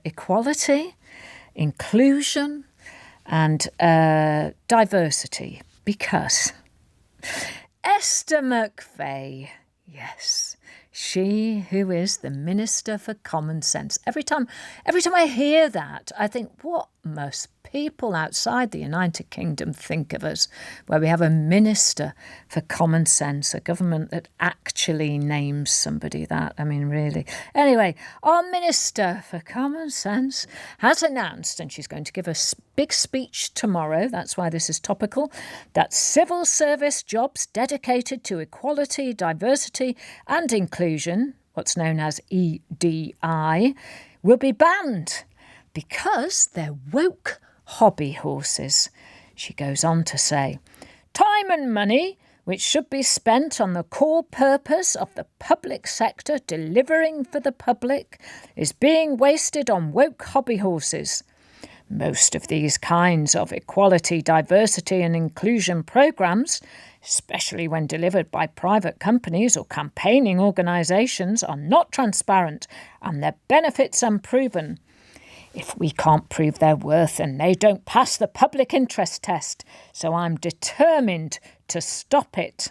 equality, inclusion and diversity, because Esther McVey, yes, she who is the Minister for Common Sense. Every time I hear that, I think, what must people outside the United Kingdom think of us, where we have a Minister for Common Sense, a government that actually names somebody that. I mean, really. Anyway, our Minister for Common Sense has announced, and she's going to give a big speech tomorrow, that's why this is topical, that civil service jobs dedicated to equality, diversity and inclusion, what's known as EDI, will be banned because they're woke hobby horses. She goes on to say, time and money, which should be spent on the core purpose of the public sector delivering for the public, is being wasted on woke hobby horses. Most of these kinds of equality, diversity and inclusion programmes, especially when delivered by private companies or campaigning organisations, are not transparent and their benefits unproven. If we can't prove their worth, then they don't pass the public interest test. So I'm determined to stop it.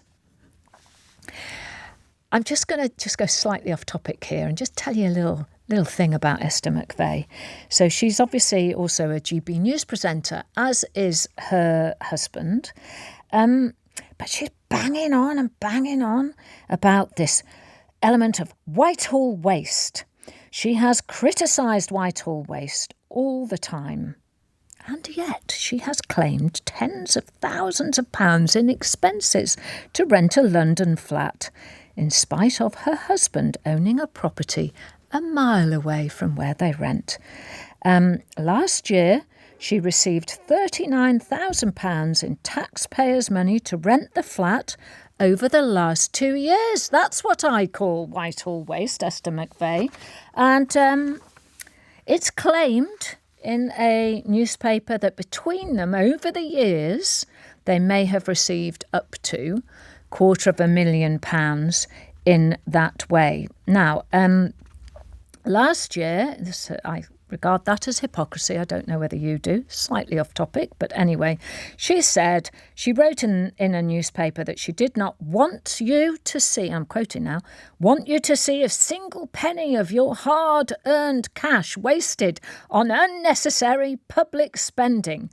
I'm just going to go slightly off topic here and just tell you a little thing about Esther McVey. So she's obviously also a GB News presenter, as is her husband. But she's banging on about this element of Whitehall waste. She has criticised Whitehall waste all the time. And yet she has claimed tens of thousands of pounds in expenses to rent a London flat, in spite of her husband owning a property a mile away from where they rent. Last year, she received £39,000 in taxpayers' money to rent the flat over the last 2 years. That's what I call Whitehall waste, Esther McVey. And it's claimed in a newspaper that between them, over the years, they may have received up to £250,000 in that way. Now, last year, I regard that as hypocrisy. I don't know whether you do. Slightly off topic. But anyway, she wrote in a newspaper that she did not want you to see, I'm quoting now, want you to see a single penny of your hard-earned cash wasted on unnecessary public spending.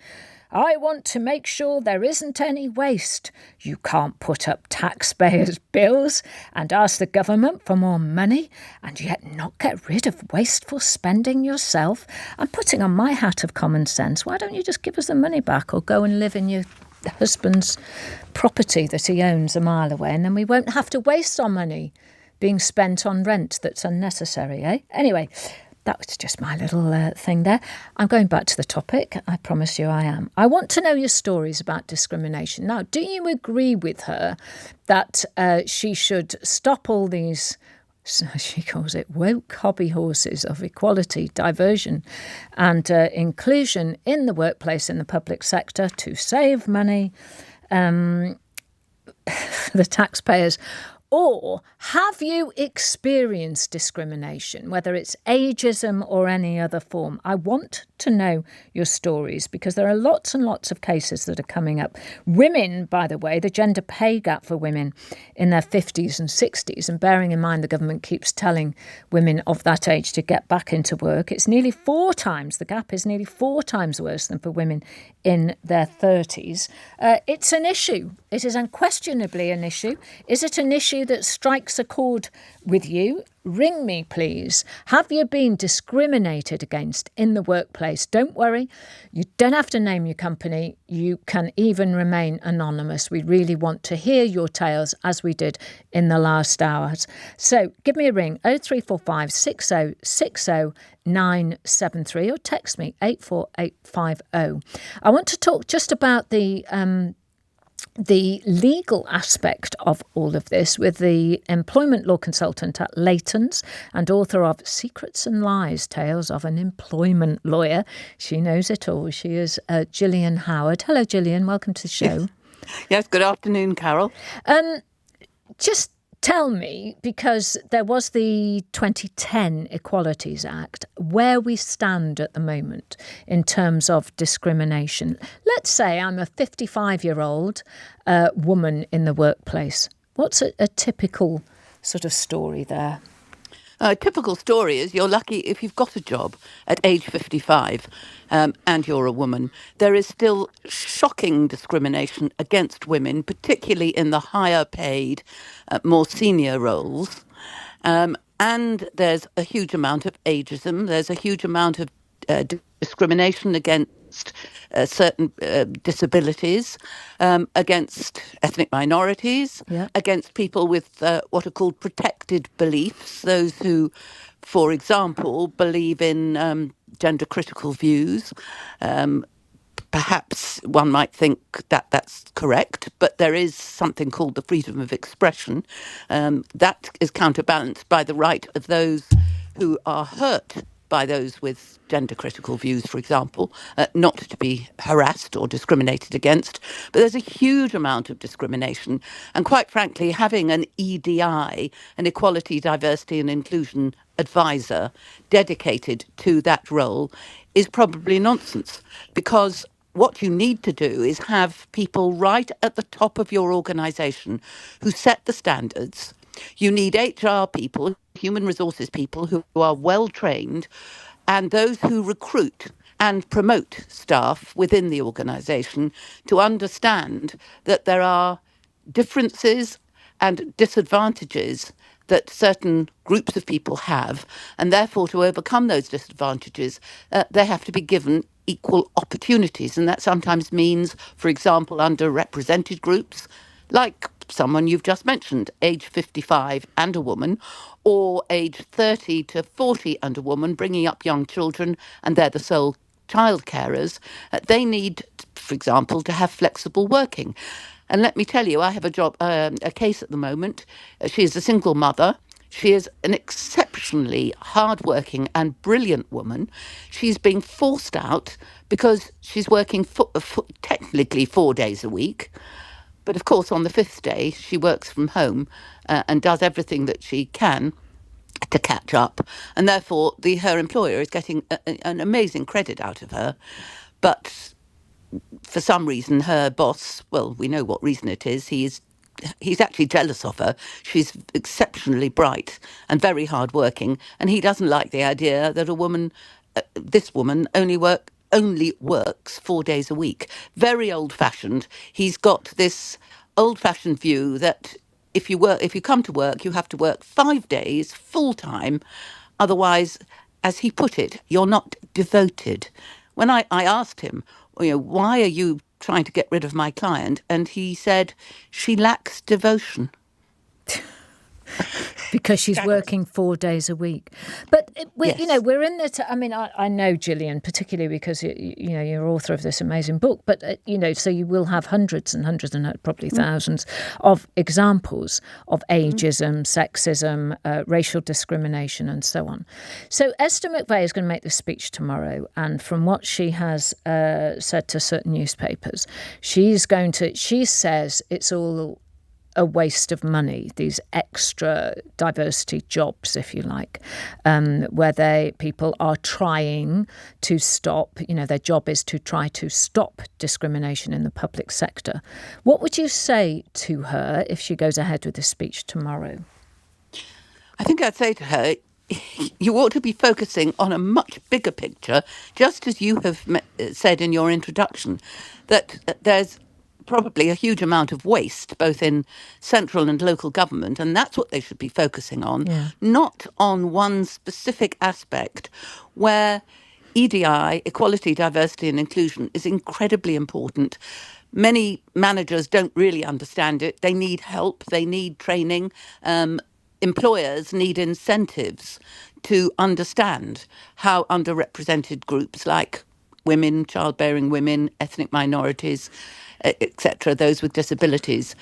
I want to make sure there isn't any waste. You can't put up taxpayers' bills and ask the government for more money and yet not get rid of wasteful spending yourself. I'm putting on my hat of common sense. Why don't you just give us the money back or go and live in your husband's property that he owns a mile away, and then we won't have to waste our money being spent on rent that's unnecessary, eh? Anyway, that was just my little thing there. I'm going back to the topic. I promise you I am. I want to know your stories about discrimination. Now, do you agree with her that she should stop all these, she calls it, woke hobby horses of equality, diversion and inclusion in the workplace, in the public sector, to save money for the taxpayers? Or have you experienced discrimination, whether it's ageism or any other form? I want to know your stories because there are lots and lots of cases that are coming up. Women, by the way, the gender pay gap for women in their 50s and 60s, and bearing in mind the government keeps telling women of that age to get back into work, it's nearly 4 times, the gap is nearly 4 times worse than for women in their 30s. It's an issue. It is unquestionably an issue. Is it an issue that strikes a chord with you? Ring me, please. Have you been discriminated against in the workplace? Don't worry. You don't have to name your company. You can even remain anonymous. We really want to hear your tales, as we did in the last hours. So give me a ring, 0345 60 60 973, or text me 84850. I want to talk just about the legal aspect of all of this with the employment law consultant at Leighton's and author of Secrets and Lies, Tales of an Employment Lawyer. She knows it all. She is Gillian Howard. Hello, Gillian. Welcome to the show. Yes, good afternoon, Carol. Just Tell me, because there was the 2010 Equalities Act, where we stand at the moment in terms of discrimination. Let's say I'm a 55-year-old woman in the workplace. What's a typical sort of story there? A typical story is you're lucky if you've got a job at age 55 and you're a woman. There is still shocking discrimination against women, particularly in the higher paid, more senior roles. And there's a huge amount of ageism. There's a huge amount of discrimination against certain disabilities, against ethnic minorities, against people with what are called protected beliefs, those who, for example, believe in gender critical views. Perhaps one might think that that's correct, but there is something called the freedom of expression. That is counterbalanced by the right of those who are hurt by those with gender critical views, for example, not to be harassed or discriminated against. But there's a huge amount of discrimination. And quite frankly, having an EDI, an Equality, Diversity and Inclusion advisor dedicated to that role, is probably nonsense, because what you need to do is have people right at the top of your organisation who set the standards. You need HR people, human resources people who are well trained, and those who recruit and promote staff within the organisation to understand that there are differences and disadvantages that certain groups of people have, and therefore to overcome those disadvantages, they have to be given equal opportunities. And that sometimes means, for example, underrepresented groups, like someone you've just mentioned, age 55 and a woman, or age 30 to 40 and a woman, bringing up young children, and they're the sole child carers. They need, for example, to have flexible working. And let me tell you, I have a case at the moment. She is a single mother. She is an exceptionally hardworking and brilliant woman. She's being forced out because she's working technically 4 days a week. But of course, on the fifth day, she works from home and does everything that she can to catch up. And therefore, her employer is getting an amazing credit out of her. But for some reason, her boss, well, we know what reason it is, he's actually jealous of her. She's exceptionally bright and very hardworking, and he doesn't like the idea that this woman only works 4 days a week. Very old-fashioned. He's got this old-fashioned view that if you come to work, you have to work 5 days full time. Otherwise, as he put it, you're not devoted. When I asked him, why are you trying to get rid of my client? And he said, she lacks devotion. Because she's working 4 days a week. But, Yes. we're in the... I know, Gillian, particularly because, you're author of this amazing book. But, so you will have hundreds and hundreds and probably thousands of examples of ageism, sexism, racial discrimination and so on. So Esther McVey is going to make this speech tomorrow. And from what she has said to certain newspapers, she says it's all a waste of money, these extra diversity jobs, if you like, where people are trying to stop, their job is to try to stop discrimination in the public sector. What would you say to her if she goes ahead with this speech tomorrow? I think I'd say to her, you ought to be focusing on a much bigger picture, just as you have said in your introduction, that there's probably a huge amount of waste, both in central and local government, and that's what they should be focusing on, not on one specific aspect where EDI, equality, diversity and inclusion, is incredibly important. Many managers don't really understand it. They need help. They need training. Employers need incentives to understand how underrepresented groups like women, childbearing women, ethnic minorities, etc., those with disabilities,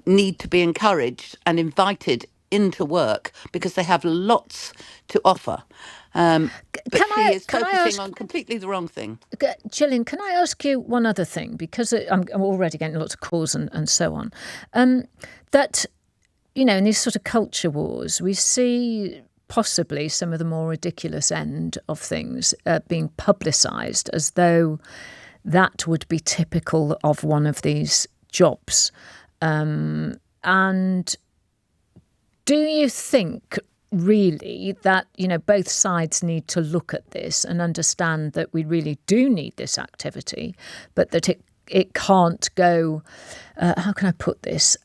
need to be encouraged and invited into work because they have lots to offer. But she is focusing on completely the wrong thing. Gillian, can I ask you one other thing? Because I'm already getting lots of calls and so on. That in these sort of culture wars, we see possibly some of the more ridiculous end of things being publicised as though that would be typical of one of these jobs. And do you think really that, both sides need to look at this and understand that we really do need this activity, but that it can't go, how can I put this?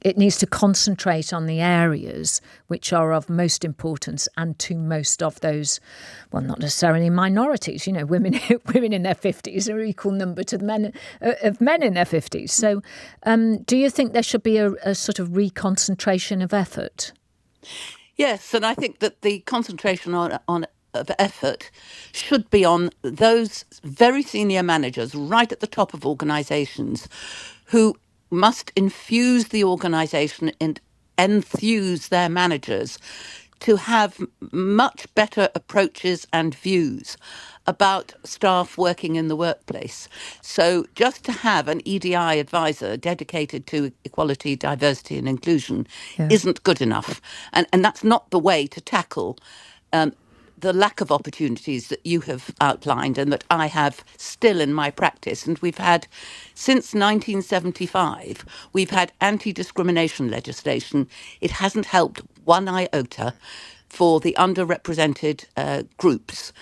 It needs to concentrate on the areas which are of most importance and to most of those, well, not necessarily minorities. Women in their 50s are equal number to the men in their 50s. So do you think there should be a sort of reconcentration of effort? Yes, and I think that the concentration on of effort should be on those very senior managers right at the top of organisations who must infuse the organisation and enthuse their managers to have much better approaches and views about staff working in the workplace. So just to have an EDI advisor dedicated to equality, diversity and inclusion isn't good enough. And that's not the way to tackle the lack of opportunities that you have outlined and that I have still in my practice. And we've had, since 1975, we've had anti-discrimination legislation. It hasn't helped one iota for the underrepresented groups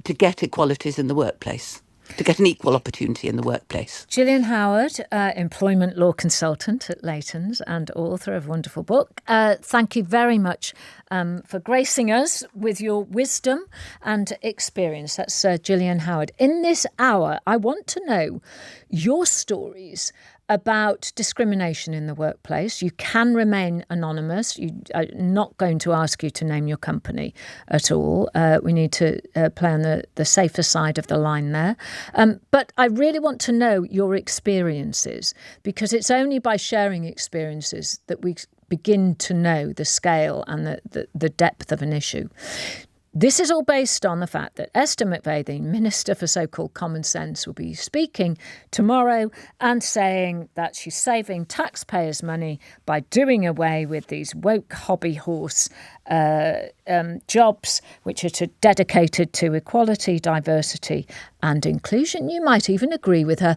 to get equalities in the workplace, to get an equal opportunity in the workplace. Gillian Howard, employment law consultant at Leighton's and author of a wonderful book. Thank you very much for gracing us with your wisdom and experience. That's Gillian Howard. In this hour, I want to know your stories about discrimination in the workplace. You can remain anonymous. I'm not going to ask you to name your company at all. We need to play on the safer side of the line there. But I really want to know your experiences, because it's only by sharing experiences that we begin to know the scale and the depth of an issue. This is all based on the fact that Esther McVey, the Minister for So-Called Common Sense, will be speaking tomorrow and saying that she's saving taxpayers' money by doing away with these woke hobby horse jobs, which are dedicated to equality, diversity and inclusion. You might even agree with her.